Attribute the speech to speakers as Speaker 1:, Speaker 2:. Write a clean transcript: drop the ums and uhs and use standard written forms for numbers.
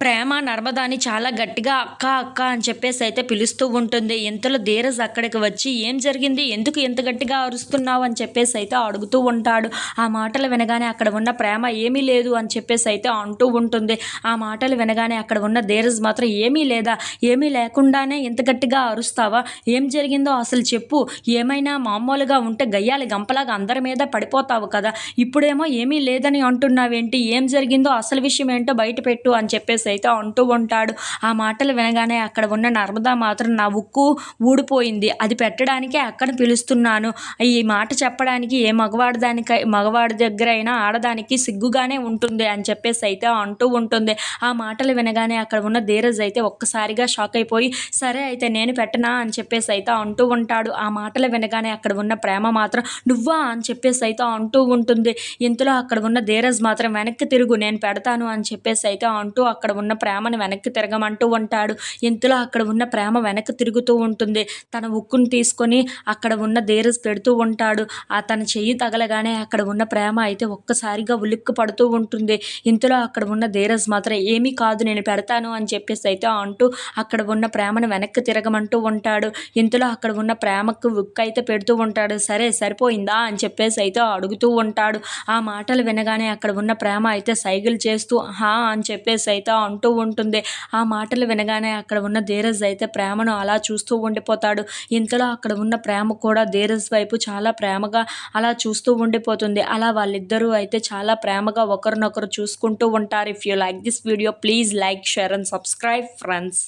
Speaker 1: ప్రేమ నర్మదాని చాలా గట్టిగా అక్క అక్క అని చెప్పేసి అయితే పిలుస్తూ ఉంటుంది. ఇంతలో ధీరజ్ అక్కడికి వచ్చి ఏం జరిగింది, ఎందుకు ఎంత గట్టిగా అరుస్తున్నావు అని చెప్పేసి అయితే అడుగుతూ ఉంటాడు. ఆ మాటలు వినగానే అక్కడ ఉన్న ప్రేమ ఏమీ లేదు అని చెప్పేసి అయితే అంటూ ఉంటుంది. ఆ మాటలు వినగానే అక్కడ ఉన్న ధీరజ్ మాత్రం ఏమీ లేదా, ఏమీ లేకుండానే ఇంత గట్టిగా అరుస్తావా, ఏం జరిగిందో అసలు చెప్పు, ఏమైనా మామూలుగా ఉంటే గయ్యాలి గంపలాగా అందరి మీద పడిపోతావు కదా, ఇప్పుడేమో ఏమీ లేదని అంటున్నావేంటి, ఏం జరిగిందో అసలు విషయం ఏంటో బయట పెట్టు అని చెప్పేసి అయితే అంటూ ఉంటాడు. ఆ మాటలు వినగానే అక్కడ ఉన్న నర్మదా మాత్రం నా ఉక్కు ఊడిపోయింది, అది పెట్టడానికే అక్కడ పిలుస్తున్నాను, ఈ మాట చెప్పడానికి ఏ మగవాడి దగ్గర అయినా ఆడదానికి సిగ్గుగానే ఉంటుంది అని చెప్పేసి అయితే అంటూ ఉంటుంది. ఆ మాటలు వినగానే అక్కడ ఉన్న ధీరజ్ అయితే ఒక్కసారిగా షాక్ అయిపోయి సరే అయితే నేను పెట్టనా అని చెప్పేసి అయితే అంటూ ఉంటాడు. ఆ మాటలు వినగానే అక్కడ ఉన్న ప్రేమ మాత్రం నువ్వా అని చెప్పేసి అయితే అంటూ ఉంటుంది. ఇంతలో అక్కడ ఉన్న ధీరజ్ మాత్రం వెనక్కి తిరుగు నేను పెడతాను అని చెప్పేసి అయితే అంటూ అక్కడ ఉన్న ప్రేమను వెనక్కి తిరగమంటూ ఉంటాడు. ఇంతలో అక్కడ ఉన్న ప్రేమ వెనక్కి తిరుగుతూ ఉంటుంది. తన ఉక్కును తీసుకొని అక్కడ ఉన్న ధీరజ్ పెడుతూ ఉంటాడు. తన చెయ్యి తగలగానే అక్కడ ఉన్న ప్రేమ అయితే ఒక్కసారిగా ఉలిక్కి పడుతూ ఉంటుంది. ఇంతలో అక్కడ ఉన్న ధీరజ్ మాత్రం ఏమీ కాదు నేను పెడతాను అని చెప్పేసి అయితే అంటూ అక్కడ ఉన్న ప్రేమను వెనక్కి తిరగమంటూ ఉంటాడు. ఇంతలో అక్కడ ఉన్న ప్రేమకు ఉక్కు అయితే పెడుతూ ఉంటాడు. సరే సరిపోయిందా అని చెప్పేసి అయితే అడుగుతూ ఉంటాడు. ఆ మాటలు వినగానే అక్కడ ఉన్న ప్రేమ అయితే సైగలు చేస్తూ హా అని చెప్పేసి అయితే అంటూ ఉంటుంది. ఆ మాటలు వినగానే అక్కడ ఉన్న ధీరజ్ అయితే ప్రేమను అలా చూస్తూ ఉండిపోతాడు. ఇంతలో అక్కడ ఉన్న ప్రేమ కూడా ధీరజ్ వైపు చాలా ప్రేమగా అలా చూస్తూ ఉండిపోతుంది. అలా వాళ్ళిద్దరూ అయితే చాలా ప్రేమగా ఒకరినొకరు చూసుకుంటూ ఉంటారు. If you like this video please like, share and subscribe friends.